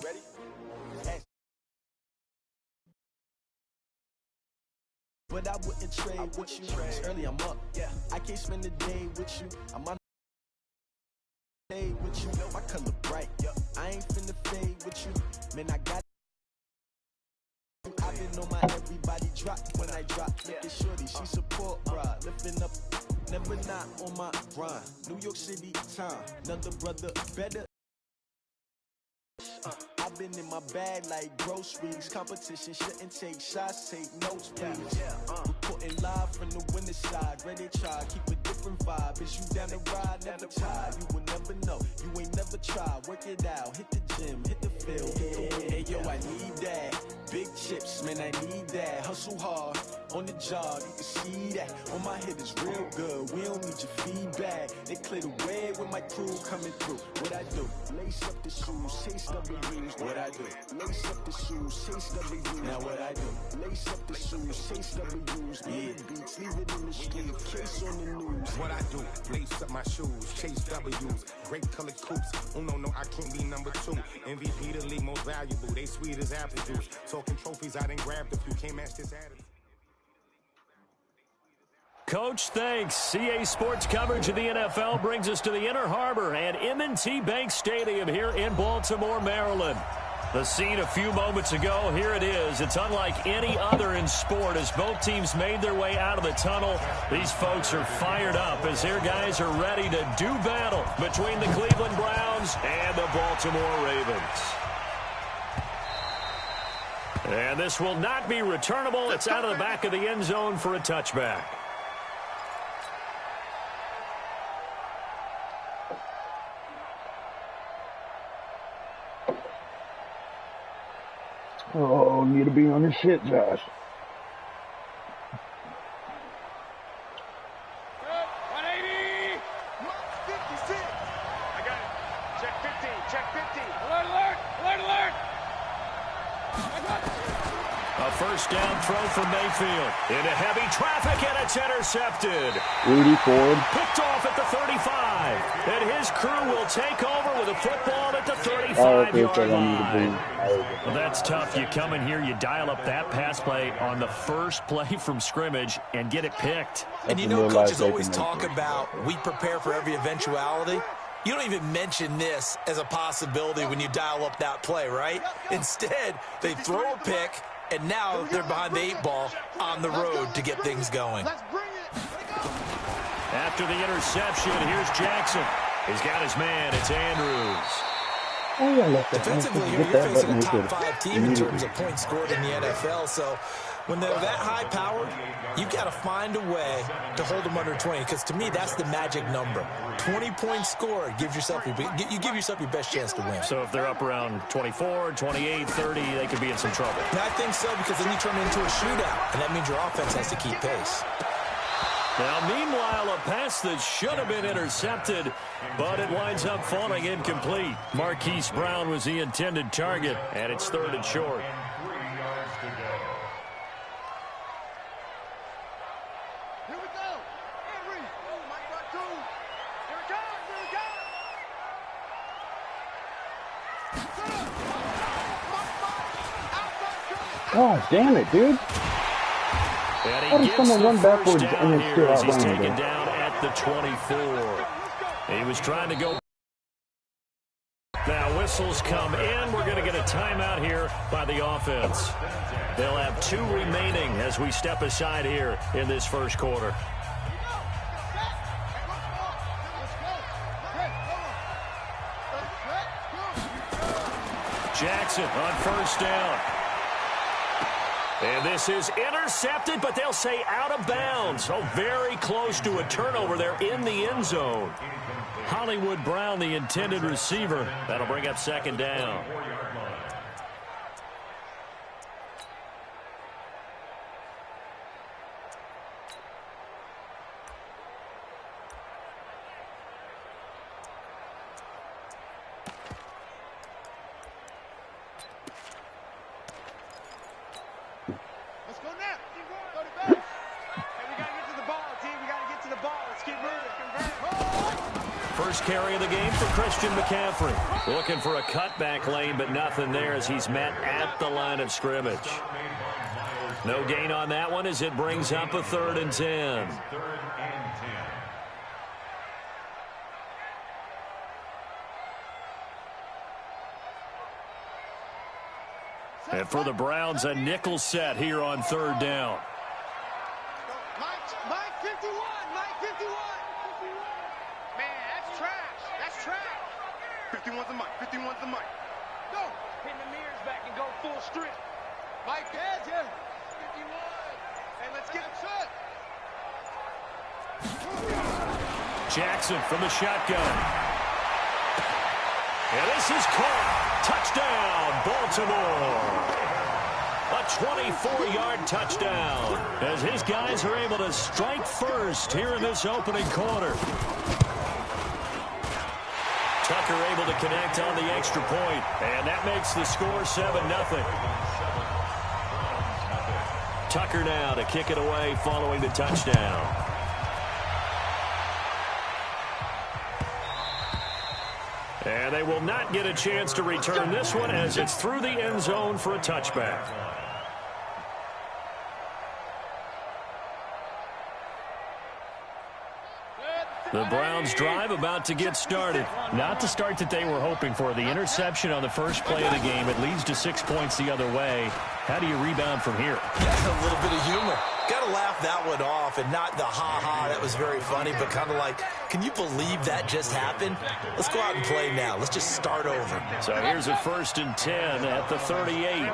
Ready? But I wouldn't trade with you. It's early, I'm up. Yeah, I can't spend the day with you. I'm on the day with you. My color bright. I ain't finna fade with you. Man, I got. I've been on my everybody drop when I drop. Making shorty, she support, bruh. Lifting up, never not on my grind. New York City time, another brother better. I've been in my bag like groceries. Competition shouldn't take shots, take notes, please. Reporting live from the winter side. Ready to try, keep a different vibe. Is you down the ride? Never tired. You will never know. You ain't never tried. Work it out. Hit the gym, hit the field. Hey yo, I need that. Big chips, man, I need that. Hustle hard on the job. You can see that. On my head is real good. We don't need your feedback. They clear the way with my crew coming through. What I do? Lace up the shoes, chase W's. What I do? Lace up the shoes, chase W's. Now what I do? Lace up the shoes, chase W's. Yeah, beats, leave it in the street, case on the news. What I do? Lace up my shoes, chase W's. Great colored coops. Oh no, I can't be number 2. MVP the league most valuable. They sweet as apple juice. Talking trophies, I didn't grab the few. Can't match this attitude. Coach, thanks. CA Sports coverage of the NFL brings us to the Inner Harbor and M&T Bank Stadium here in Baltimore, Maryland. The scene a few moments ago, here it is. It's unlike any other in sport as both teams made their way out of the tunnel. These folks are fired up as their guys are ready to do battle between the Cleveland Browns and the Baltimore Ravens. And this will not be returnable. It's out of the back of the end zone for a touchback. Oh, need to be on this shit, Josh. 180! 56! I got it. Check 50. Check 50. Alert, alert! Alert, alert! A first down throw for Mayfield. Into heavy traffic, and it's intercepted. Rudy Ford. Picked off at the 35. And his crew will take over with a football at the 35-yard line. Well, that's tough. You come in here, you dial up that pass play on the first play from scrimmage and get it picked. And you know coaches always talk about we prepare for every eventuality. You don't even mention this as a possibility when you dial up that play, right? Instead, they throw a pick, and now they're behind the 8-ball on the road to get things going. After the interception, here's Jackson. He's got his man. It's Andrews. Oh, yeah, defensively, here you're facing a top-5 team in terms of points scored in the NFL, so when they're that high-powered, you got to find a way to hold them under 20, because to me, that's the magic number. 20 points scored, you give yourself your best chance to win. So if they're up around 24, 28, 30, they could be in some trouble. And I think so, because then you turn it into a shootout, and that means your offense has to keep pace. Now, meanwhile, a pass that should have been intercepted, but it winds up falling incomplete. Marquise Brown was the intended target, and it's 3rd and short. Here we go. Henry. Oh, my God, dude. Here it comes. Here it God comes. damn it, dude. How does someone run backwards and then still he's outrun taken him? down at the 24. He was trying to go. Now whistles come in. We're going to get a timeout here by the offense. They'll have 2 remaining as we step aside here in this first quarter. Jackson on first down. And this is intercepted, but they'll say out of bounds. So very close to a turnover there in the end zone. Hollywood Brown, the intended receiver. That'll bring up 2nd down. first carry of the game for Christian McCaffrey. Looking for a cutback lane, but nothing there as he's met at the line of scrimmage. No gain on that one as it brings up a 3rd and 10. And for the Browns, a nickel set here on 3rd down. Mike 51, Mike 51. Man, that's trash. That's trash. 51's the Mike, 51's the Mike. Go. Pin the mirrors back and go full strip. Mike, edge, yeah. 51. Hey, let's get him set. Jackson from the shotgun. And this is caught. Touchdown, Baltimore. A 24-yard touchdown as his guys are able to strike first here in this opening quarter. Tucker able to connect on the extra point, and that makes the score 7-0. Tucker now to kick it away following the touchdown. And they will not get a chance to return this one as it's through the end zone for a touchback. The Browns drive about to get started. Not the start that they were hoping for. The interception on the first play of the game. It leads to 6 points the other way. How do you rebound from here? Yeah, a little bit of humor. Got to laugh that one off and not the ha-ha. That was very funny, but kind of like, can you believe that just happened? Let's go out and play now. Let's just start over. So here's a 1st and 10 at the 38.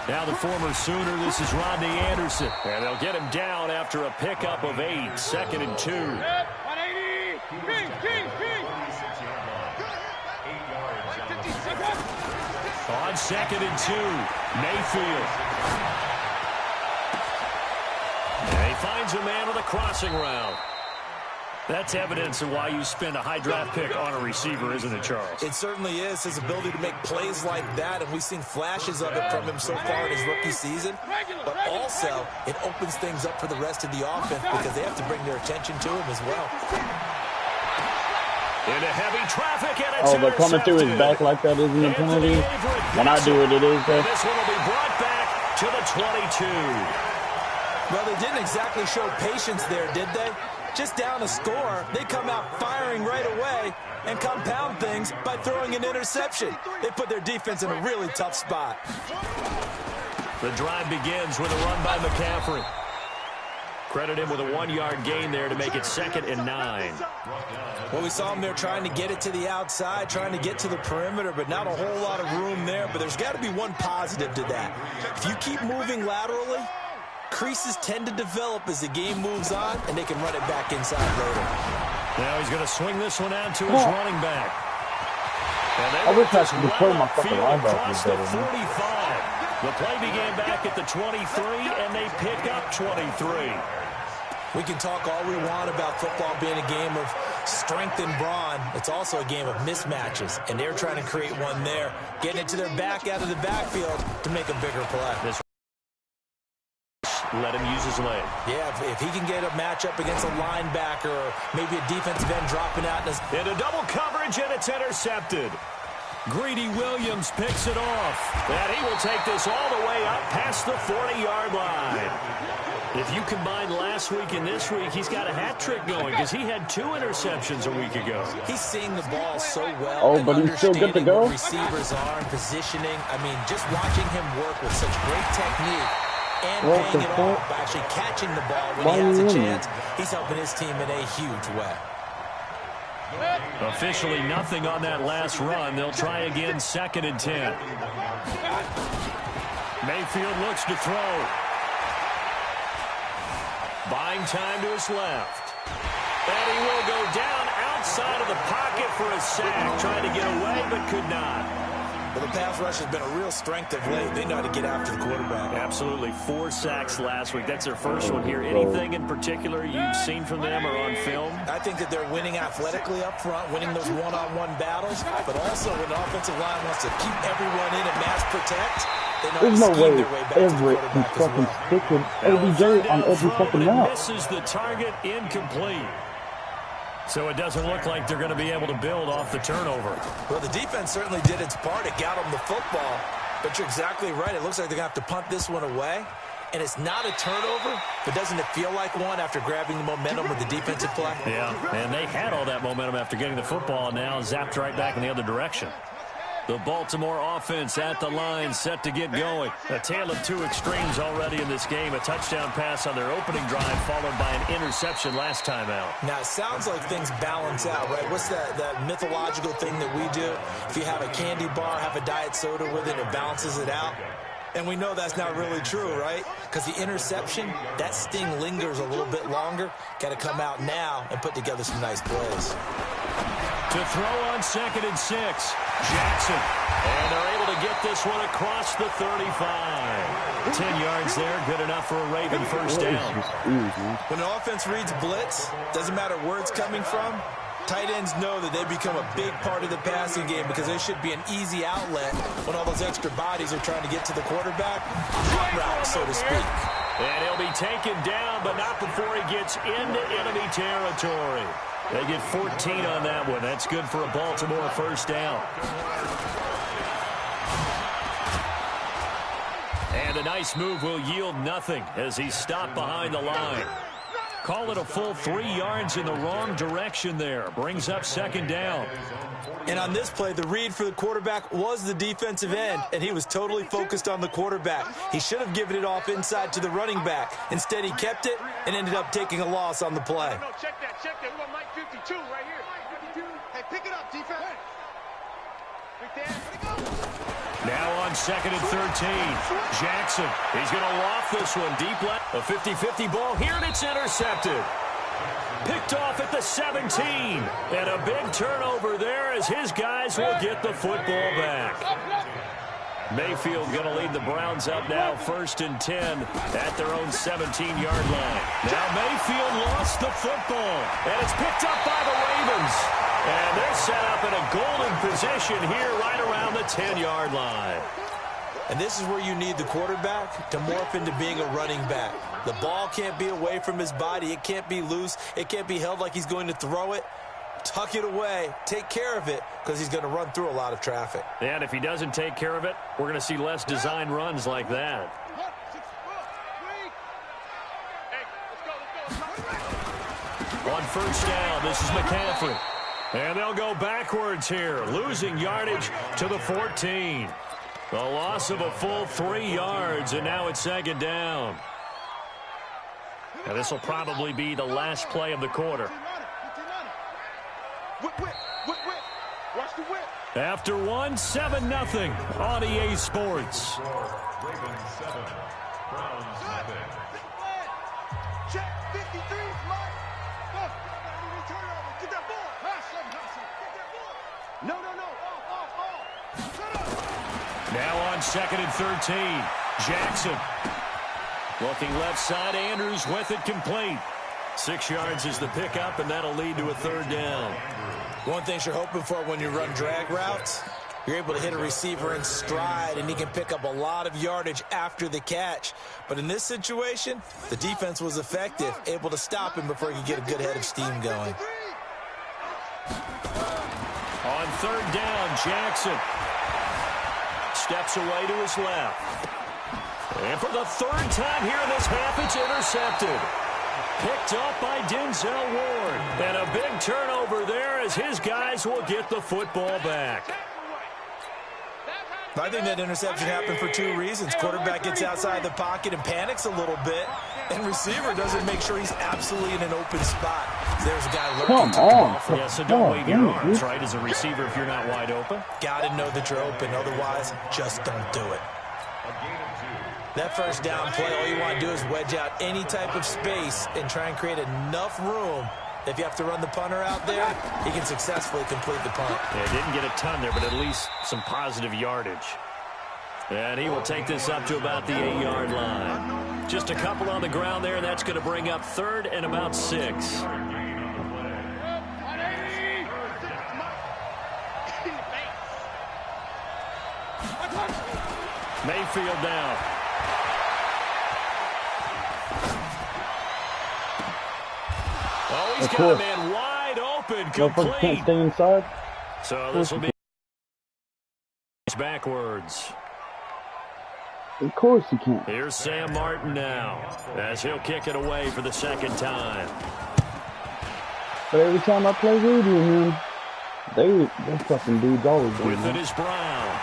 Now the former Sooner, this is Rodney Anderson. And they'll get him down after a pickup of 8, 2nd and 2. 180. On 2nd and 2, Mayfield. And he finds a man with a crossing route. That's evidence of why you spend a high draft pick on a receiver, isn't it, Charles? It certainly is. His ability to make plays like that, and we've seen flashes of it from him so far in his rookie season. But also, it opens things up for the rest of the offense because they have to bring their attention to him as well. Into heavy traffic, and it's but coming through his back like that isn't a penalty. When I do it, it is. This one will be brought back to the 22. Well, they didn't exactly show patience there, did they? Just down a score, they come out firing right away and compound things by throwing an interception. They put their defense in a really tough spot. The drive begins with a run by McCaffrey. Credit him with a 1-yard gain there to make it 2nd and 9. Well, we saw him there trying to get it to the outside, trying to get to the perimeter, but not a whole lot of room there. But there's got to be one positive to that. If you keep moving laterally, creases tend to develop as the game moves on, and they can run it back inside later. Now he's going to swing this one out to his running back. I wish I could deploy my fucking across linebackers the better. 45. The play began back at the 23, and they pick up 23. We can talk all we want about football being a game of strength and brawn. It's also a game of mismatches, and they're trying to create one there, getting it to their back out of the backfield to make a bigger play. Let him use his leg. Yeah, if he can get a matchup against a linebacker or maybe a defensive end dropping out. Into double coverage, and it's intercepted. Greedy Williams picks it off. And he will take this all the way up past the 40-yard line. If you combine last week and this week, he's got a hat trick going because he had 2 interceptions a week ago. He's seeing the ball so well. Oh, but he's still good to go. What receivers are and positioning. I mean, just watching him work with such great technique and paying it off by actually catching the ball when he has a chance. He's helping his team in a huge way. Officially nothing on that last run. They'll try again, 2nd and 10. Mayfield looks to throw. Buying time to his left. And he will go down outside of the pocket for a sack. Trying to get away, but could not. Well, the pass rush has been a real strength of late. They know how to get after the quarterback. Absolutely. 4 sacks last week. That's their first one here. Anything in particular you've seen from them or on film? I think that they're winning athletically up front, winning those one-on-one battles, but also when the offensive line wants to keep everyone in and mass protect, They know There's how no to scheme way their way back to the Everett can quarterback as fucking well. stick him Now, OBJ third on down every throw, second but it now. misses the target, incomplete. So it doesn't look like they're going to be able to build off the turnover. Well, the defense certainly did its part. It got them the football. But you're exactly right. It looks like they're going to have to punt this one away. And it's not a turnover, but doesn't it feel like one after grabbing the momentum with the defensive play? Yeah, and they had all that momentum after getting the football, and now zapped right back in the other direction. The Baltimore offense at the line, set to get going. A tale of two extremes already in this game. A touchdown pass on their opening drive, followed by an interception last time out. Now, it sounds like things balance out, right? What's that mythological thing that we do? If you have a candy bar, have a diet soda with it, it balances it out. And we know that's not really true, right? Because the interception, that sting lingers a little bit longer. Got to come out now and put together some nice plays. To throw on 2nd and 6, Jackson. And they're able to get this one across the 35. 10 yards there, good enough for a Raven first down. When an offense reads blitz, doesn't matter where it's coming from, tight ends know that they become a big part of the passing game because they should be an easy outlet when all those extra bodies are trying to get to the quarterback. A hot route, so to speak. And he'll be taken down, but not before he gets into enemy territory. They get 14 on that one. That's good for a Baltimore first down. And a nice move will yield nothing as he's stopped behind the line. Call it a full 3 yards in the wrong direction there. Brings up 2nd down. And on this play, the read for the quarterback was the defensive end, and he was totally focused on the quarterback. He should have given it off inside to the running back. Instead, he kept it and ended up taking a loss on the play. No, check that. We got Mike 52 right here. 52. Hey, pick it up, defense. Right there. Now on 2nd and 13, Jackson. He's going to loft this one deep left. A 50-50 ball here, and it's intercepted. Picked off at the 17. And a big turnover there as his guys will get the football back. Mayfield going to lead the Browns up now, 1st and 10 at their own 17-yard line. Now Mayfield lost the football, and it's picked up by the Ravens. And they're set up in a golden position here right around the 10-yard line. And this is where you need the quarterback to morph into being a running back. The ball can't be away from his body. It can't be loose. It can't be held like he's going to throw it. Tuck it away. Take care of it because he's going to run through a lot of traffic. And if he doesn't take care of it, we're going to see less design runs like that. On 1st down, this is McCaffrey. And they'll go backwards here, losing yardage to the 14. The loss of a full 3 yards, and now it's 2nd down. Now this will probably be the last play of the quarter. Watch the whip. After one, 7-0 on EA Sports. Ravens 7, Browns 7. Check 53, Mike. Go. Turn it over. Get that ball. Get that ball. No. Shut up. Now on 2nd and 13, Jackson. Looking left side, Andrews with it complete. 6 yards is the pickup, and that'll lead to a 3rd down. One thing you're hoping for when you run drag routes, you're able to hit a receiver in stride, and he can pick up a lot of yardage after the catch. But in this situation, the defense was effective, able to stop him before he could get a good head of steam going. On 3rd down, Jackson steps away to his left. And for the 3rd time here in this half, it's intercepted. Picked up by Denzel Ward. And a big turnover there as his guys will get the football back. I think that interception happened for 2 reasons. Quarterback gets outside the pocket and panics a little bit, and receiver doesn't make sure he's absolutely in an open spot. There's a guy lurking. Come on. Yeah, so don't wave your arms, right, as a receiver if you're not wide open. Got to know that you're open. Otherwise, just don't do it. That 1st down play, all you want to do is wedge out any type of space and try and create enough room. If you have to run the punter out there, he can successfully complete the punt. Yeah, didn't get a ton there, but at least some positive yardage. And he will take this up to about the 8-yard line. Just a couple on the ground there, and that's going to bring up 3rd and about 6. Mayfield down. Oh, he's got a man wide open, complete. Can't stay inside. So this will be backwards. Of course he can't. Here's Sam Martin now, as he'll kick it away for the second time. But every time I play Rudy and them, they fucking dudes always do. With it is Brown.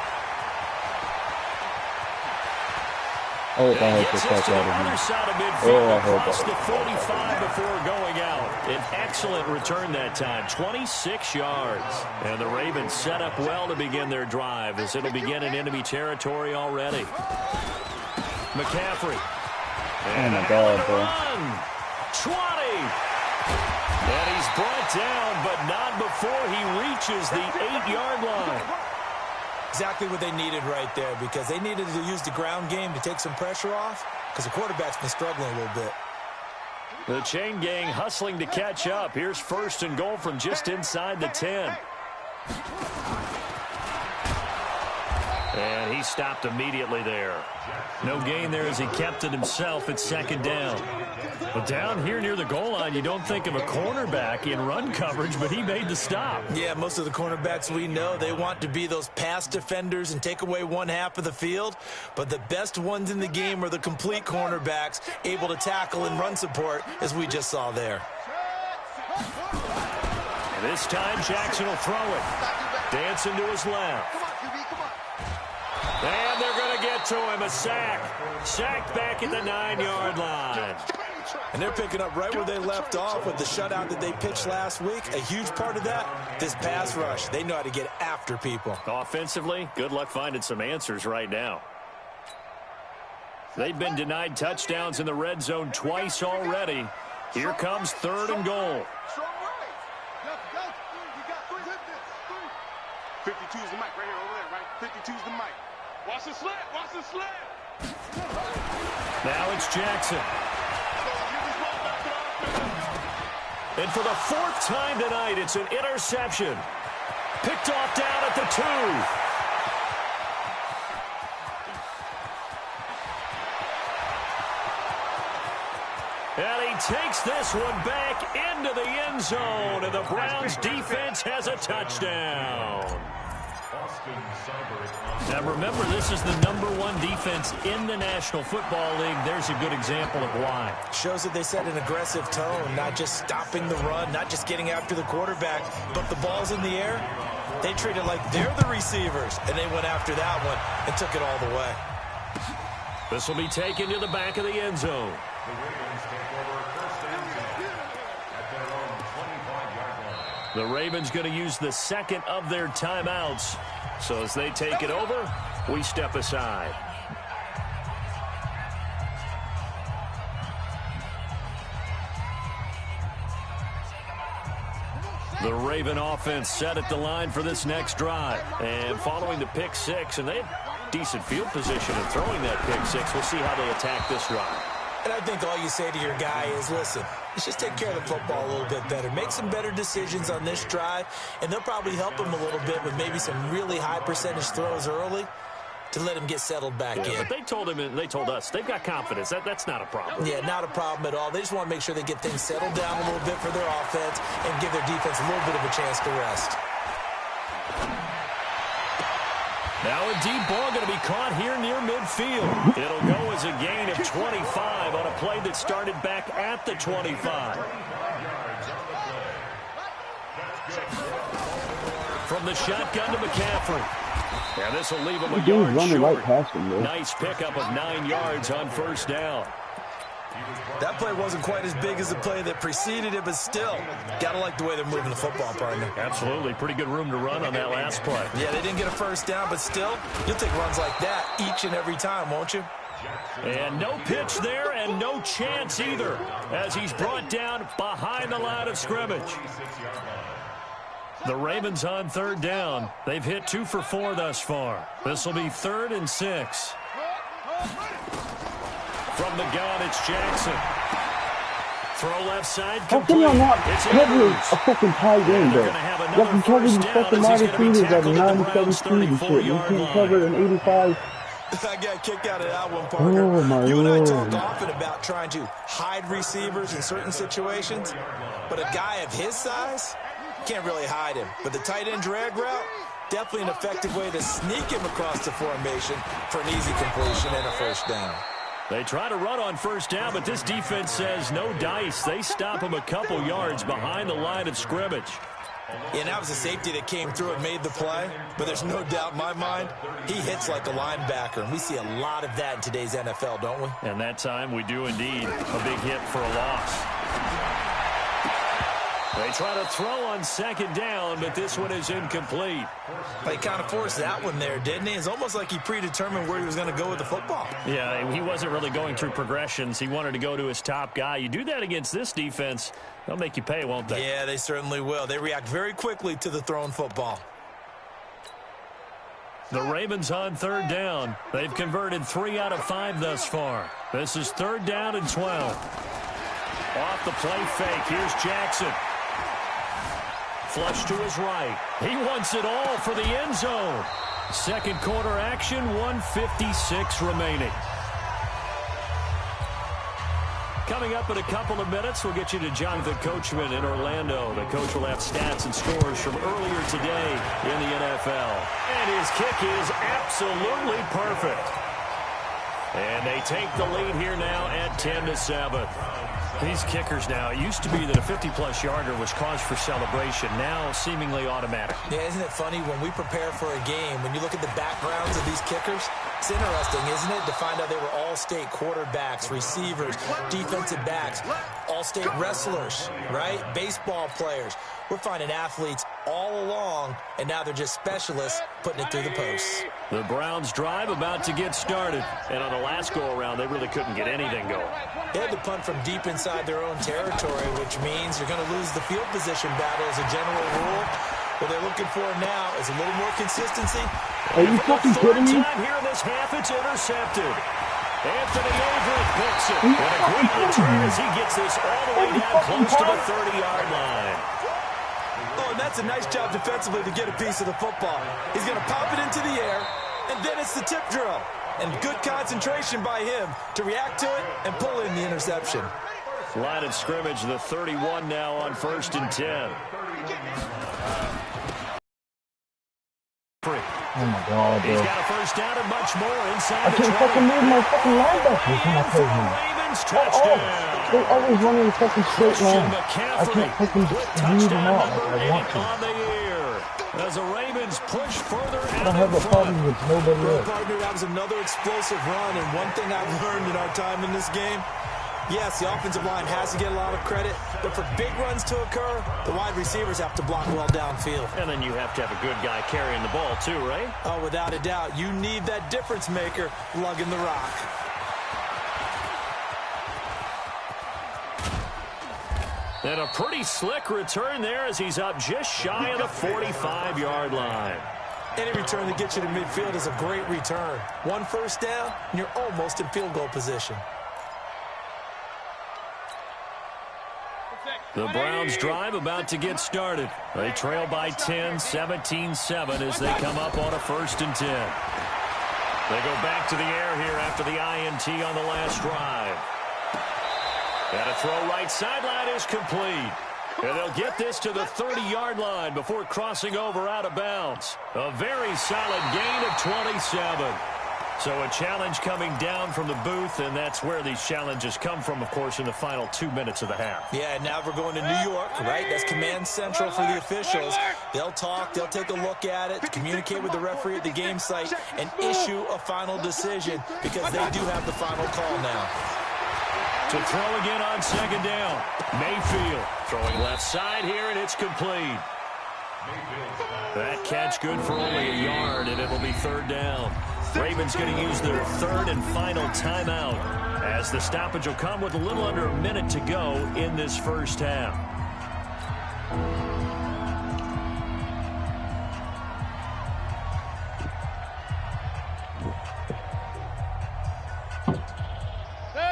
Oh, I hope gets they us catch to the out of other him. side of midfield, across I the 45 before going out. An excellent return that time, 26 yards. And the Ravens set up well to begin their drive as it'll begin in enemy territory already. McCaffrey. And oh my God, bro. Run. 20. And he's brought down, but not before he reaches the 8-yard line. Exactly what they needed right there, because they needed to use the ground game to take some pressure off, because the quarterback's been struggling a little bit. The chain gang hustling to catch up. Here's 1st and goal from just inside the 10. And he stopped immediately there. No gain there as he kept it himself at 2nd down. But down here near the goal line, you don't think of a cornerback in run coverage, but he made the stop. Yeah, most of the cornerbacks we know, they want to be those pass defenders and take away one half of the field. But the best ones in the game are the complete cornerbacks, able to tackle and run support, as we just saw there. This time, Jackson will throw it. Dancing to his left. And they're going to get to him. A sack. Sacked back at the 9-yard line. And they're picking up right where they left off with the shutout that they pitched last week. A huge part of that, this pass rush. They know how to get after people. Offensively, good luck finding some answers right now. They've been denied touchdowns in the red zone twice already. Here comes 3rd and goal. 52's the mic right here, over there, right? 52's the mic. Watch the slant, watch the slant. Now it's Jackson. And for the 4th time tonight, it's an interception. Picked off down at the 2. And he takes this one back into the end zone, and the Browns defense has a touchdown. Now remember, this is the #1 defense in the National Football League. There's a good example of why. Shows that they set an aggressive tone, not just stopping the run, not just getting after the quarterback, but the ball's in the air. They treat it like they're the receivers, and they went after that one and took it all the way. This will be taken to the back of the end zone. The Ravens going to use the 2nd of their timeouts. So as they take it over, we step aside. The Raven offense set at the line for this next drive. And following the pick 6, and they have decent field position in throwing that pick 6. We'll see how they attack this drive. And I think all you say to your guy is, listen, let's just take care of the football a little bit better. Make some better decisions on this drive, and they'll probably help him a little bit with maybe some really high percentage throws early to let him get settled back in. But they told him, and they told us, they've got confidence. That's not a problem. Yeah, not a problem at all. They just want to make sure they get things settled down a little bit for their offense and give their defense a little bit of a chance to rest. Now a deep ball going to be caught here near midfield. It'll go as a gain of 25 on a play that started back at the 25. From the shotgun to McCaffrey. Yeah, this will leave him a yard short. Right past him, nice pickup of 9 yards on 1st down. That play wasn't quite as big as the play that preceded it, but still, got to like the way they're moving the football, partner. Absolutely. Pretty good room to run on that last play. Yeah, they didn't get a 1st down, but still, you'll take runs like that each and every time, won't you? And no pitch there and no chance either as he's brought down behind the line of scrimmage. The Ravens on 3rd down. They've hit 2 for 4 thus far. This will be 3rd and 6. From the gun, it's Jackson. Throw left side, complete. How can you not cover a fucking tight end, though? You can cover the fucking wide receivers at 97 speed and shit. You can't cover an 85 I got kicked out of that one, partner. Oh, you and I talk often about trying to hide receivers in certain situations, but a guy of his size, can't really hide him. But the tight end drag route, definitely an effective way to sneak him across the formation for an easy completion and a first down. They try to run on first down, but this defense says no dice. They stop him a couple yards behind the line of scrimmage. Yeah, and that was a safety that came through and made the play, but there's no doubt in my mind he hits like a linebacker, and we see a lot of that in today's NFL, don't we? And that time we do indeed. A big hit for a loss. They try to throw on second down, but this one is incomplete. But he kind of forced that one there, didn't he? It's almost like he predetermined where he was going to go with the football. Yeah, he wasn't really going through progressions. He wanted to go to his top guy. You do that against this defense, they'll make you pay, won't they? Yeah, they certainly will. They react very quickly to the thrown football. The Ravens on third down. They've converted 3 out of 5 thus far. This is 3rd down and 12. Off the play fake. Here's Jackson. Flush to his right. He wants it all for the end zone. Second quarter action, 1:56 remaining. Coming up in a couple of minutes, we'll get you to Jonathan Coachman in Orlando. The coach will have stats and scores from earlier today in the NFL. And his kick is absolutely perfect. And they take the lead here now at 10-7. These kickers now, it used to be that a 50-plus yarder was cause for celebration. Now seemingly automatic. Yeah, isn't it funny when we prepare for a game, when you look at the backgrounds of these kickers, it's interesting, isn't it, to find out they were all-state quarterbacks, receivers, defensive backs, all-state wrestlers, right? Baseball players. We're finding athletes all along, and now they're just specialists putting it through the posts. The Browns drive about to get started. And on the last go-around, they really couldn't get anything going. They had to punt from deep inside their own territory, which means you're going to lose the field position battle as a general rule. What they're looking for now is a little more consistency. Are you fucking kidding me? Time here in this half, it's intercepted. Anthony Averett picks it. And a great return as he gets this all the way down close to the 30-yard line. Oh, and that's a nice job defensively to get a piece of the football. He's going to pop it into the air, and then it's the tip drill. And good concentration by him to react to it and pull in the interception. Line of scrimmage, the 31 now on 1st and 10. Oh my God, bro. He's got a first down and much more inside I the can't 20. fucking move my fucking linebackers when I play him. Ravens Oh, touchdown. they always running the fucking straight line. I McCaffrey can't fucking with move them touchdown out number like I 8 want to. on the year. As the Ravens push further I out don't have in a problem front. with nobody Well, else. partner, that was another explosive run, and one thing I've learned in our time in this game, yes, the offensive line has to get a lot of credit, but for big runs to occur, the wide receivers have to block well downfield. And then you have to have a good guy carrying the ball too, right? Oh, without a doubt, you need that difference maker lugging the rock. And a pretty slick return there as he's up just shy of the 45-yard line. Any return that gets you to midfield is a great return. One first down, and you're almost in field goal position. The Browns drive about to get started. They trail by 10, 17-7 as they come up on a 1st and 10. They go back to the air here after the INT on the last drive. And a throw right sideline is complete. And they'll get this to the 30-yard line before crossing over out of bounds. A very solid gain of 27. So a challenge coming down from the booth, and that's where these challenges come from, of course, in the final 2 minutes of the half. Yeah, and now we're going to New York, right? That's command central for the officials. They'll talk, they'll take a look at it, communicate with the referee at the game site, and issue a final decision because they do have the final call now. To throw again on second down. Mayfield throwing left side here, and it's complete. That catch good for only a yard, and it'll be 3rd down. Ravens going to use their 3rd and final timeout as the stoppage will come with a little under a minute to go in this first half.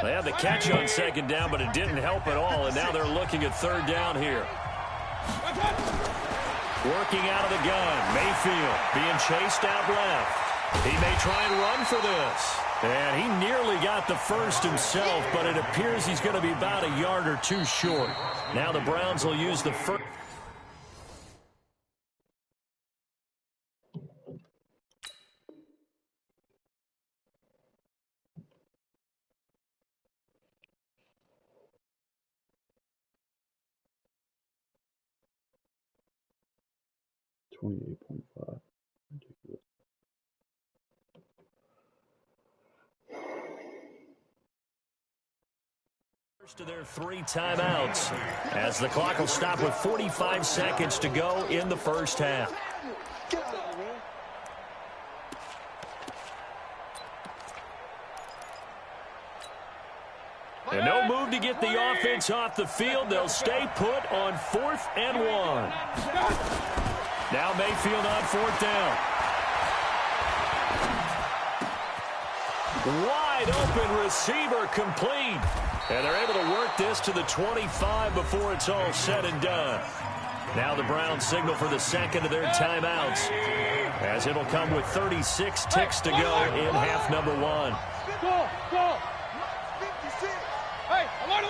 They had the catch on second down, but it didn't help at all, and now they're looking at 3rd down here. Working out of the gun. Mayfield being chased out left. He may try and run for this. And he nearly got the first himself, but it appears he's going to be about a yard or two short. Now the Browns will use the first. $28.5. Ridiculous. First of their 3 timeouts, as the clock will stop with 45 seconds to go in the first half. And no move to get the offense off the field. They'll stay put on 4th and 1. Now Mayfield on 4th down. Wide open receiver complete. And they're able to work this to the 25 before it's all said and done. Now the Browns signal for the second of their timeouts, as it'll come with 36 ticks to go in half number 1. Go! 56. Hey, alert!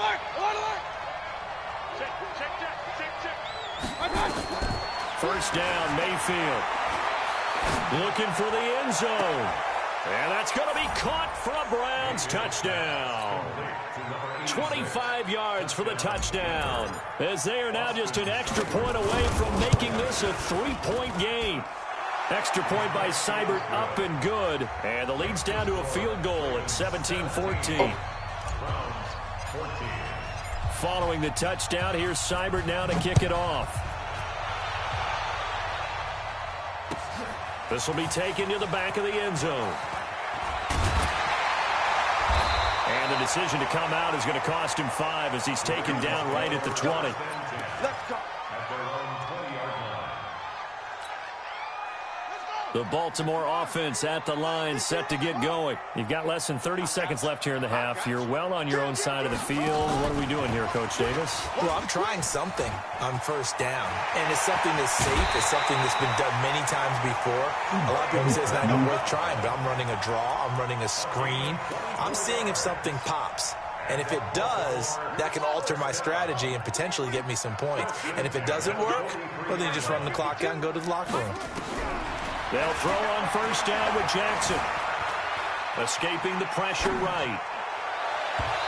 Check. First down, Mayfield. Looking for the end zone. And that's going to be caught for a Browns touchdown. 25 yards for the touchdown, as they are now just an extra point away from making this a 3-point game. Extra point by Seibert up and good. And the lead's down to a field goal at 17-14. Following the touchdown, here's Seibert now to kick it off. This will be taken to the back of the end zone. And the decision to come out is going to cost him 5 as he's taken down right at the 20. Let's go. The Baltimore offense at the line, set to get going. You've got less than 30 seconds left here in the half. You're well on your own side of the field. What are we doing here, Coach Davis? Well, I'm trying something on first down, and it's something that's safe. It's something that's been done many times before. A lot of people say it's not even worth trying, but I'm running a draw. I'm running a screen. I'm seeing if something pops. And if it does, that can alter my strategy and potentially get me some points. And if it doesn't work, well, then you just run the clock out and go to the locker room. They'll throw on first down with Jackson. Escaping the pressure right.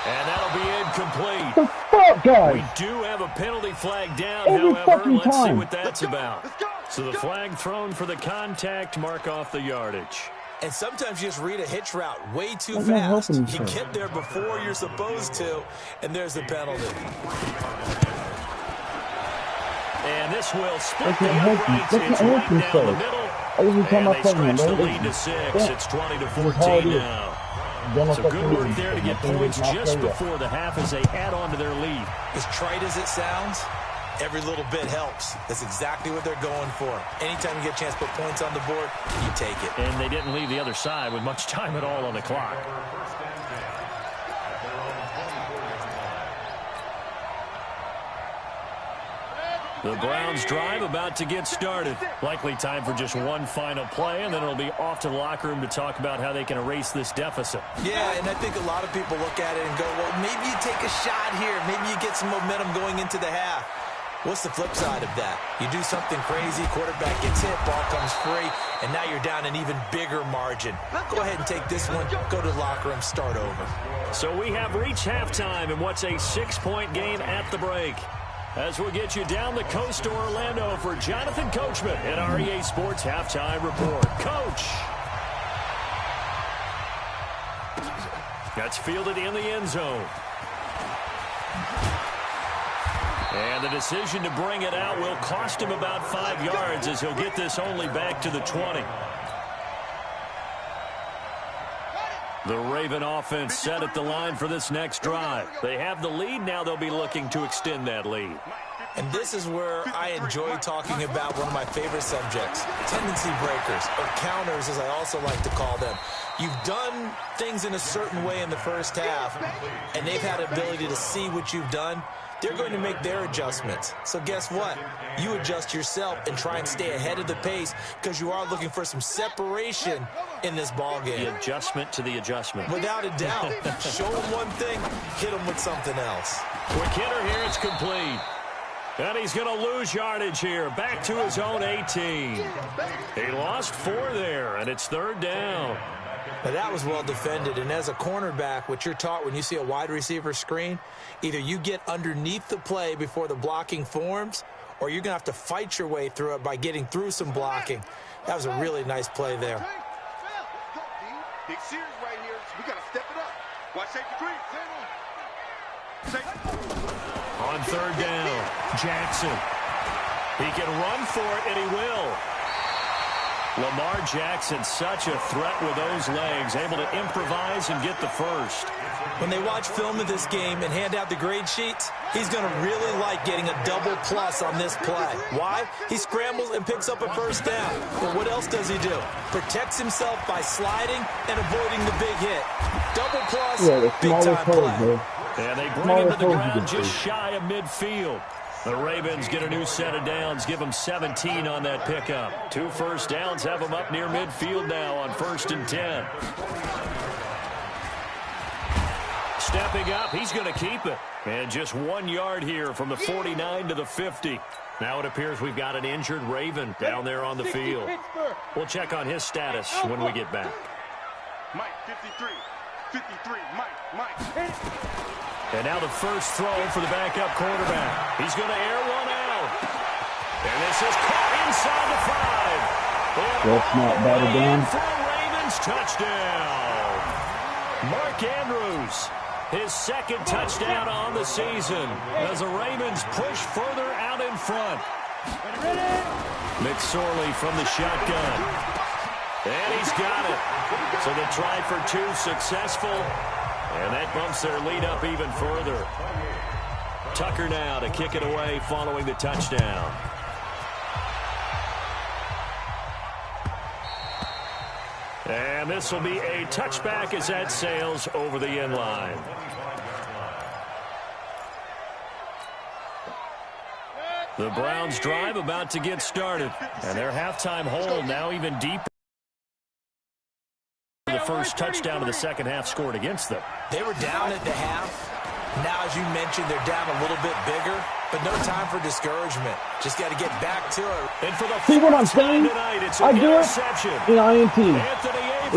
And that'll be incomplete. The fuck, guys? We do have a penalty flag down, Every however. fucking Let's see time. what that's about. So the flag thrown for the contact, mark off the yardage. And sometimes you just read a hitch route way too I'm not fast. helping You you. get there before you're supposed to, and there's the penalty. And this will split That's the not helping. uprights. That's It's not right helping, down sir. the middle. Every time And I they play him, stretch the bro, lead to 6. yeah. It's 20-14 it is. now. Don't So affect good me. work there to get My fingers points not just play that. before the half as they add on to their lead. As trite as it sounds, every little bit helps. That's exactly what they're going for. Anytime you get a chance to put points on the board, you take it. And they didn't leave the other side with much time at all on the clock. The Browns drive about to get started. Likely time for just one final play, and then it'll be off to the locker room to talk about how they can erase this deficit. Yeah, and I think a lot of people look at it and go, well, maybe you take a shot here. Maybe you get some momentum going into the half. What's the flip side of that? You do something crazy, quarterback gets hit, ball comes free, and now you're down an even bigger margin. Go ahead and take this one, go to the locker room, start over. So we have reached halftime in what's a 6-point game at the break. As we'll get you down the coast to Orlando for Jonathan Coachman at our EA Sports Halftime Report. Coach! That's fielded in the end zone. And the decision to bring it out will cost him about 5 yards as he'll get this only back to the 20. The Raven offense set at the line for this next drive. They have the lead. Now they'll be looking to extend that lead. And this is where I enjoy talking about one of my favorite subjects, tendency breakers, or counters as I also like to call them. You've done things in a certain way in the first half, and they've had ability to see what you've done. they're going to make their adjustments. So guess what? You adjust yourself and try and stay ahead of the pace because you are looking for some separation in this ball game. The adjustment to the adjustment. Without a doubt. Show them one thing, hit them with something else. Quick hitter here, it's complete. And he's going to lose yardage here. Back to his own 18. He lost 4 there, and it's 3rd down. Now that was well defended, and as a cornerback, what you're taught when you see a wide receiver screen, either you get underneath the play before the blocking forms, or you're going to have to fight your way through it by getting through some blocking. That was a really nice play there. Big series right here, so we got to step it up. Watch safety green. On 3rd down, Jackson. He can run for it, and he will. Lamar Jackson, such a threat with those legs, able to improvise and get the first. When they watch film of this game and hand out the grade sheets, he's going to really like getting a double plus on this play. Why? He scrambles and picks up a first down. But what else does he do? Protects himself by sliding and avoiding the big hit. Double plus, big-time play. And they bring him to the ground just shy of midfield. The Ravens get a new set of downs, give them 17 on that pickup. 2 first downs have them up near midfield now on 1st and 10. Stepping up, he's going to keep it. And just 1 yard here from the 49 to the 50. Now it appears we've got an injured Raven down there on the field. We'll check on his status when we get back. Mike, 53. 53, Mike. And now the first throw for the backup quarterback. He's going to air one out. And this is caught inside the 5. That's not bad again. For a Ravens touchdown. Mark Andrews, his 2nd touchdown on the season as the Ravens push further out in front. McSorley from the shotgun. And he's got it. So the try for 2 successful. And that bumps their lead up even further. Tucker now to kick it away following the touchdown. And this will be a touchback as that sails over the end line. The Browns drive about to get started. And their halftime hole now even deeper. The first touchdown of the second half scored against them. They were down at the half. Now, as you mentioned, they're down a little bit bigger, but no time for discouragement. Just got to get back to it. And for the see what I'm saying? Tonight, it's I do it in INT.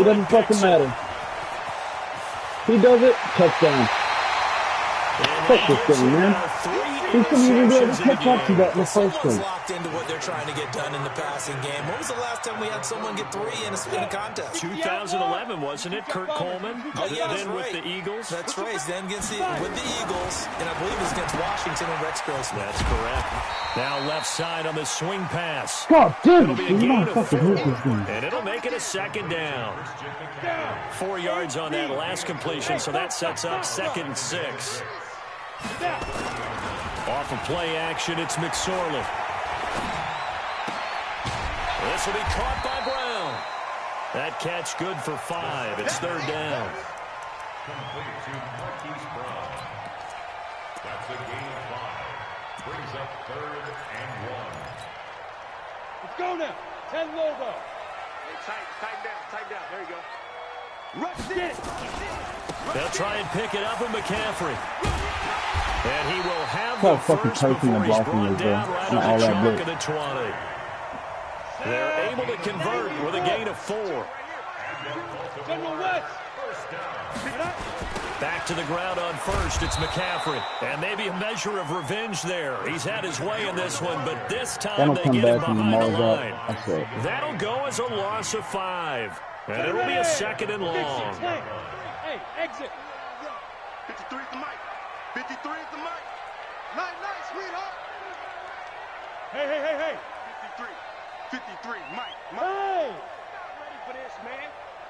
It doesn't fucking matter. He does it, touchdown. Fuck this thing, man. He couldn't even be able to catch up to that in the first place. Locked into what they're trying to get done in the passing game. When was the last time we had someone get 3 in a contest? 2011, wasn't it? Kurt Coleman. Oh, yeah, that's then right. With the Eagles. That's right. Then with the Eagles, and I believe it was against Washington and Rex Grossman. That's correct. Now left side on the swing pass. God damn It'll it. be a gain of 4, and and it'll make it a 2nd down. 4 yards on that last completion, so that sets up 2nd and 6. Off of play action, it's McSorley. This will be caught by Brown. That catch good for 5. It's 3rd down. Complete to Marquise Brown. That's a gain of 5. Brings up 3rd and 1. Let's go now. 10 logo. Hey, tighten down. There you go. Rush it. They'll try and pick it up with McCaffrey. And he will have How the fucking first tight before the he's blocking brought is, down bro. right Not on all the that chalk big. of the 20. They're able to convert with a gain of 4. Back to the ground on first. It's McCaffrey. And maybe a measure of revenge there. He's had his way in this one, but this time they get him behind the line. That'll go as a loss of 5. And it'll be a 2nd and long. Hey, exit. 53 is the mic. 53 is the mic. Night, sweetheart. Hey. 53, Mike. Hey! Not ready for this, man.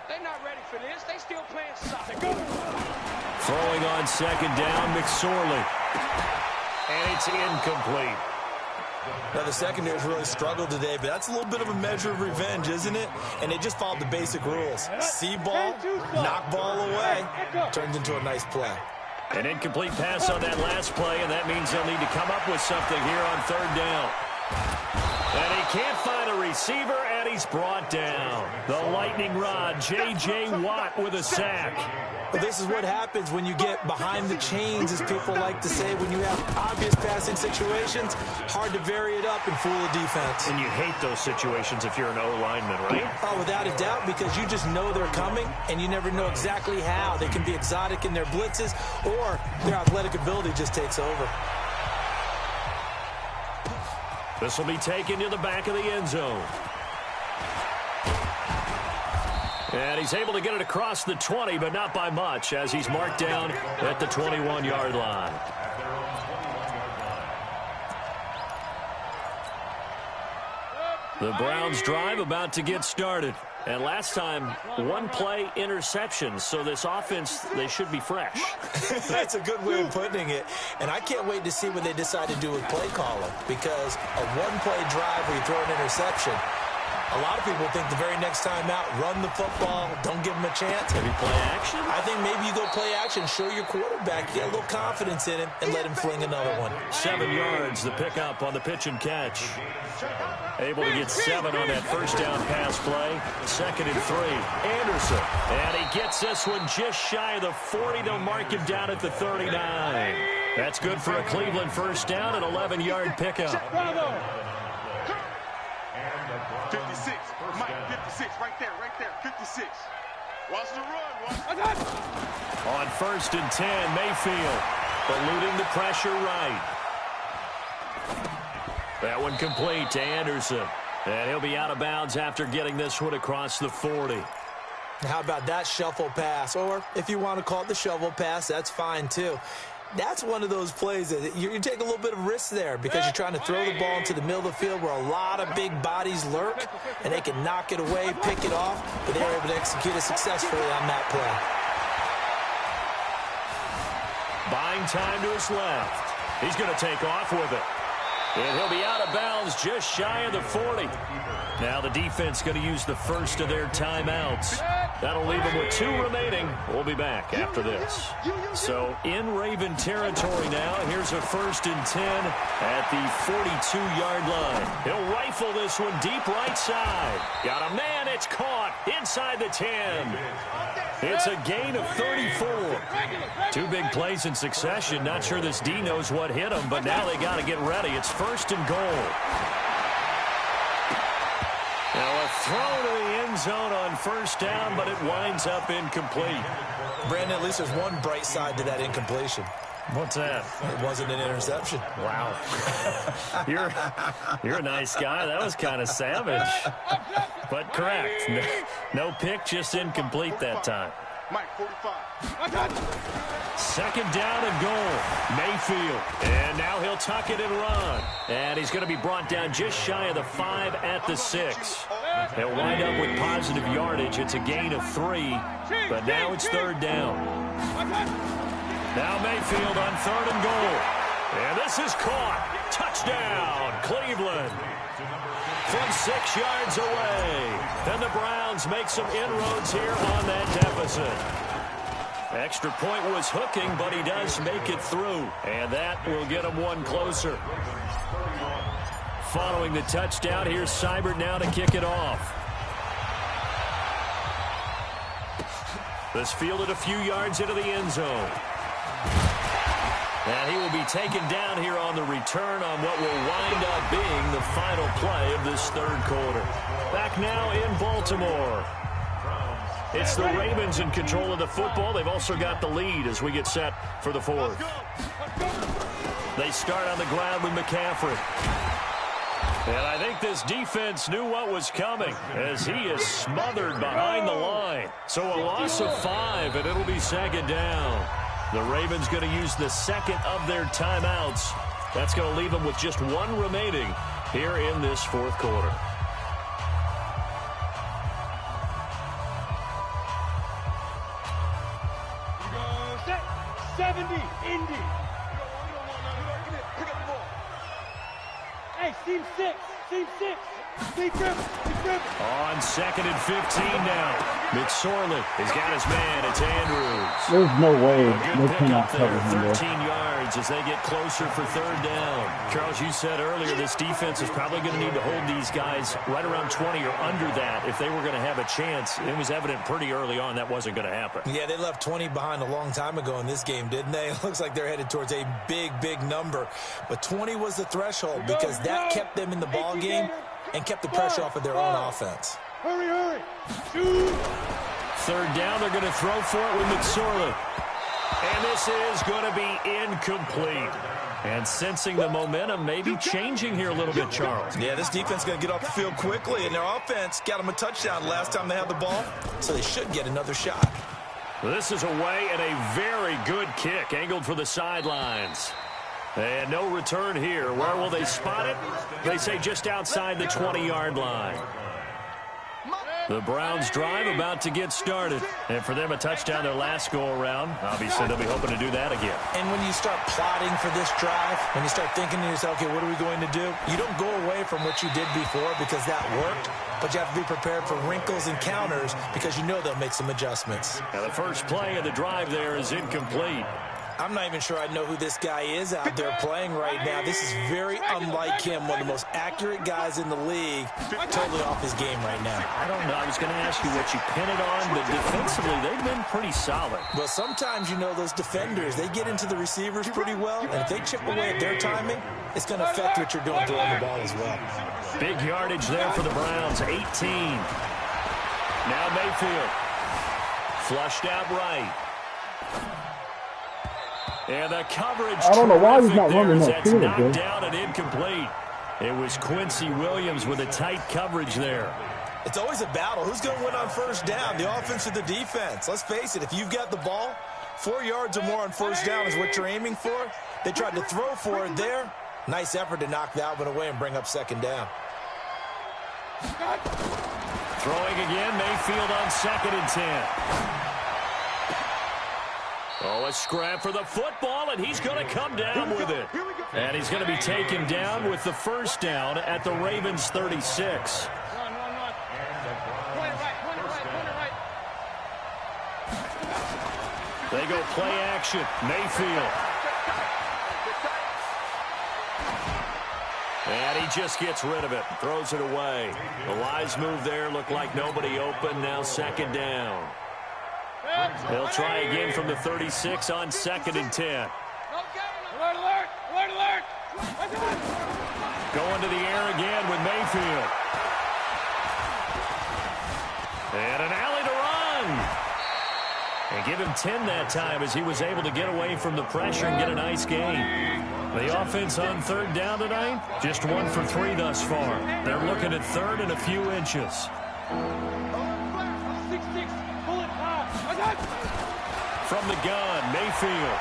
They're not ready for this. They still playing soccer. Throwing on 2nd down, McSorley. And it's incomplete. Now, the secondary's really struggled today, but that's a little bit of a measure of revenge, isn't it? And they just followed the basic rules. See ball, knock ball away. Turns into a nice play. An incomplete pass on that last play, and that means they'll need to come up with something here on third down. And he can't find a receiver, and he's brought down. The lightning rod, J.J. Watt with a sack. Well, this is what happens when you get behind the chains, as people like to say. When you have obvious passing situations, hard to vary it up and fool a defense. And you hate those situations if you're an O-lineman, right? Oh, without a doubt, because you just know they're coming, and you never know exactly how. They can be exotic in their blitzes, or their athletic ability just takes over. This will be taken to the back of the end zone. And he's able to get it across the 20, but not by much, as he's marked down at the 21-yard line. The Browns drive about to get started. And last time, one-play interception. So this offense, they should be fresh. That's a good way of putting it. And I can't wait to see what they decide to do with play calling. Because a one-play drive where you throw an interception, a lot of people think the very next time out, run the football, don't give them a chance. Maybe play action? I think maybe you go play action, show your quarterback, get a little confidence in him, and let him fling another one. 7 yards, the pickup on the pitch and catch. Able to get 7 on that first down pass play. 2nd and 3. Anderson. And he gets this one just shy of the 40. They'll mark him down at the 39. That's good for a Cleveland first down, an 11-yard pickup. 56. Mike, 56. Right there. 56. Watch the run. On 1st and 10, Mayfield eluding the pressure right. That one complete to Anderson. And he'll be out of bounds after getting this one across the 40. How about that shuffle pass? Or if you want to call it the shovel pass, that's fine too. That's one of those plays that you take a little bit of risk there because you're trying to throw the ball into the middle of the field where a lot of big bodies lurk, and they can knock it away, pick it off, but they were able to execute it successfully on that play. Buying time to his left. He's going to take off with it. And he'll be out of bounds just shy of the 40. Now the defense going to use the first of their timeouts. That'll leave them with 2 remaining. We'll be back after this. So in Raven territory now. Here's a 1st and 10 at the 42-yard line. He'll rifle this one deep right side. Got a man. It's caught inside the 10. It's a gain of 34. 2 big plays in succession. Not sure this D knows what hit him, but now they got to get ready. It's 1st and goal. Now a throw to the end zone on 1st down, but it winds up incomplete. Brandon, at least there's one bright side to that incompletion. What's that? It wasn't an interception. Wow. You're a nice guy. That was kind of savage. But correct. No pick, just incomplete that time. Mike, 45. 2nd down and goal. Mayfield. And now he'll tuck it and run. And he's going to be brought down just shy of the 5 at the 6. He'll wind up with positive yardage. It's a gain of 3. But now it's 3rd down. Now Mayfield on 3rd and goal. And this is caught. Touchdown, Cleveland. From 6 yards away. Then the Browns make some inroads here on that deficit. Extra point was hooking, but he does make it through. And that will get him 1 closer. Following the touchdown, here's Seibert now to kick it off. This fielded a few yards into the end zone. And he will be taken down here on the return on what will wind up being the final play of this 3rd quarter. Back now in Baltimore. It's the Ravens in control of the football. They've also got the lead as we get set for the 4th. They start on the ground with McCaffrey. And I think this defense knew what was coming as he is smothered behind the line. So a loss of 5, and it'll be 2nd down. The Ravens going to use the 2nd of their timeouts. That's going to leave them with just 1 remaining here in this 4th quarter. You go set. 70, Indy. Pick up the ball. Hey, team 6. Team 6. On 2nd and 15 now. McSorley has got his man. It's Andrews. There's no way Good they pick cannot up cover there. him there. 13 yards as they get closer for 3rd down. Charles, you said earlier this defense is probably going to need to hold these guys right around 20 or under that if they were going to have a chance. It was evident pretty early on that wasn't going to happen. Yeah, they left 20 behind a long time ago in this game, didn't they? It looks like they're headed towards a big, big number. But 20 was the threshold because that kept them in the ball game and kept the pressure off of their own offense. Hurry, hurry. Shoot. 3rd down, they're going to throw for it with McSorley. And this is going to be incomplete. And sensing the momentum maybe changing here a little bit, Charles. Yeah, this defense is going to get off the field quickly, and their offense got them a touchdown last time they had the ball, so they should get another shot. This is away and a very good kick, angled for the sidelines. And no return here. Where will they spot it? They say just outside the 20-yard line. The Browns drive about to get started. And for them, a touchdown their last go-around. Obviously, they'll be hoping to do that again. And when you start plotting for this drive, when you start thinking to yourself, okay, what are we going to do? You don't go away from what you did before because that worked, but you have to be prepared for wrinkles and counters because you know they'll make some adjustments. Now, the first play of the drive there is incomplete. I'm not even sure I know who this guy is out there playing right now. This is very unlike him, one of the most accurate guys in the league, totally off his game right now. I don't know. I was going to ask you what you pin it on, but defensively, they've been pretty solid. Well, sometimes, you know, those defenders, they get into the receivers pretty well, and if they chip away at their timing, it's going to affect what you're doing throwing the ball as well. Big yardage there for the Browns, 18. Now Mayfield. Flushed out right. And the coverage, I don't know why he's not running that that's field, knocked dude. down and incomplete. It was Quincy Williams with a tight coverage there. It's always a battle. Who's going to win on 1st down, the offense or the defense? Let's face it, if you've got the ball, 4 yards or more on 1st down is what you're aiming for. They tried to throw for it there. Nice effort to knock that one away and bring up 2nd down. Throwing again, Mayfield on 2nd and 10. Oh, a scrap for the football, and he's going to come down with it. And he's going to be taken down with the 1st down at the Ravens' 36. They go play action. Mayfield. And he just gets rid of it. Throws it away. The wise move there. Looked like nobody open. Now 2nd down. They'll try again from the 36 on 2nd and 10. Alert, alert, alert, alert. Going to the air again with Mayfield. And an alley to run. And give him 10 that time as he was able to get away from the pressure and get a nice gain. The offense on 3rd down tonight, just 1 for 3 thus far. They're looking at 3rd and a few inches. From the gun, Mayfield.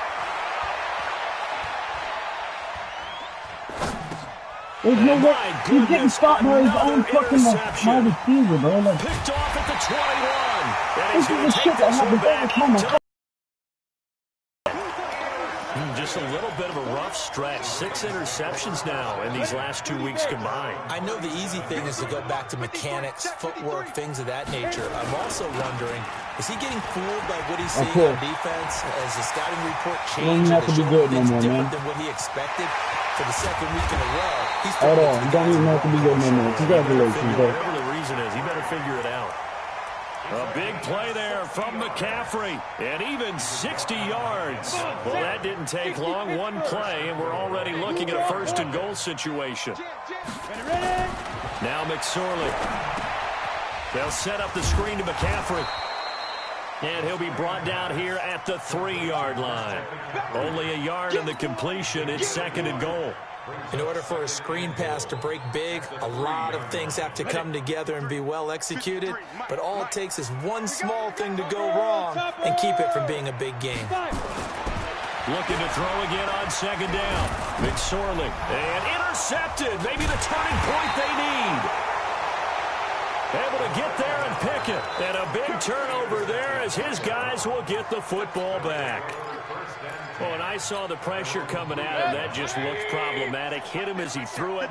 There's no way. He's getting stopped by his own fucking wide receiver, bro. Like, Picked off at the 21. And this he's going is to the take shit that this one happens all the back. time. Just a little bit of a rough stretch. 6 interceptions now in these last 2 weeks combined. I know the easy thing is to go back to mechanics, footwork, things of that nature. I'm also wondering, is he getting fooled by what he's seeing on defense? Has the scouting report changed? Don't have to be good no more, different man. than what he expected for the 2nd week in a row. He's At all. You don't even have to be good no more. Congratulations, bro. Whatever the reason is, he better figure it out. A big play there from McCaffrey, and even 60 yards. Well, that didn't take long. 1 play, and we're already looking at a 1st and goal situation. Now McSorley. They'll set up the screen to McCaffrey. And he'll be brought down here at the 3-yard line. Only a yard in the completion. It's 2nd and goal. In order for a screen pass to break big, a lot of things have to come together and be well executed. But all it takes is one small thing to go wrong and keep it from being a big game. Looking to throw again on 2nd down. McSorley. And intercepted. Maybe the turning point they need. Able to get there and pick it. And a big turnover there as his guys will get the football back. Well, and I saw the pressure coming at him. That just looked problematic. Hit him as he threw it,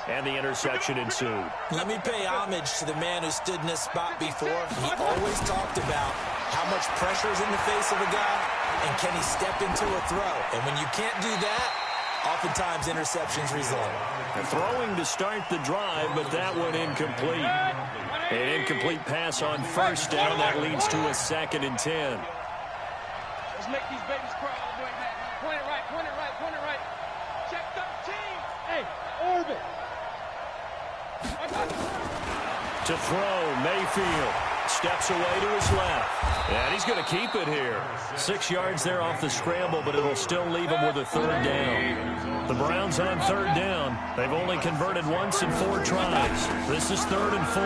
and the interception ensued. Let me pay homage to the man who stood in this spot before. He always talked about how much pressure is in the face of a guy, and can he step into a throw. And when you can't do that, oftentimes interceptions result. Throwing to start the drive, but that one incomplete. An incomplete pass on first down. That leads to a 2nd and 10. Let's make these babies cry all the way back. Point it right, point it right, point it right. Check 13. Hey, orbit. To throw, Mayfield steps away to his left. And he's going to keep it here. 6 yards there off the scramble, but it'll still leave him with a 3rd down. The Browns on 3rd down. They've only converted once in 4 tries. This is 3rd and 4.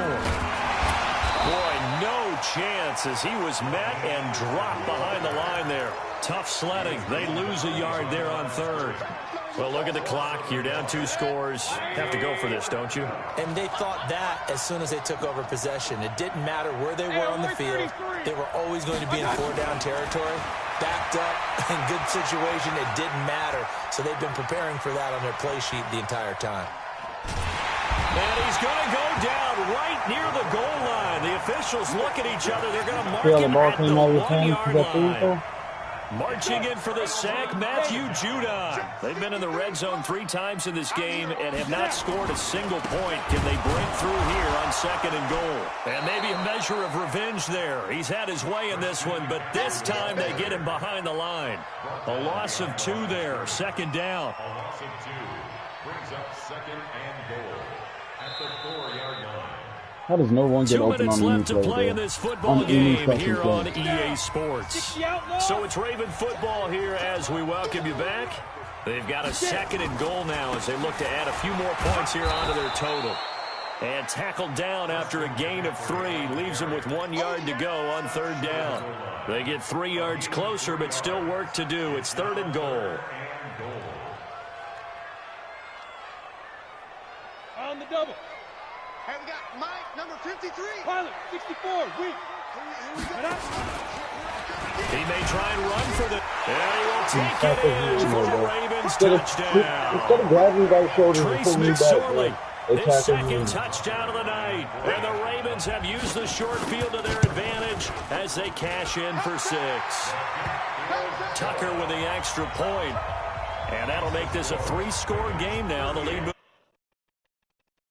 Boy, no chance as he was met and dropped behind the line there. Tough sledding. They lose a yard there on 3rd. Well, look at the clock. You're down 2 scores. Have to go for this, don't you? And they thought that as soon as they took over possession. It didn't matter where they were on the field. They were always going to be in 4-down territory. Backed up, in good situation, it didn't matter. So they've been preparing for that on their play sheet the entire time. And he's going to go down right near the goal line. The officials look at each other. They're going to mark him at the 1-yard line. Marching in for the sack, Matthew Judon. They've been in the red zone 3 times in this game and have not scored a single point. Can they break through here on 2nd and goal? And maybe a measure of revenge there. He's had his way in this one, but this time they get him behind the line. A loss of 2 there, 2nd down. A loss of 2 brings up 2nd and goal at the 4-yard line. How does no one get 2 open minutes on left to play in this football game here on EA Sports. So it's Raven football here as we welcome you back. They've got a 2nd and goal now as they look to add a few more points here onto their total. And tackled down after a gain of 3. Leaves them with 1 yard to go on 3rd down. They get 3 yards closer, but still work to do. It's 3rd and goal. On the double. Hey, we got Mike, number 53. Pilot, 64. Weak. He may try and run for the... And he will take it in for the Ravens touchdown. Instead of grabbing by the shoulders and Trace pulling you McSorley, back, his 2nd touchdown of the night. And the Ravens have used the short field to their advantage as they cash in for 6. Tucker with the extra point. And that'll make this a 3-score game now. The lead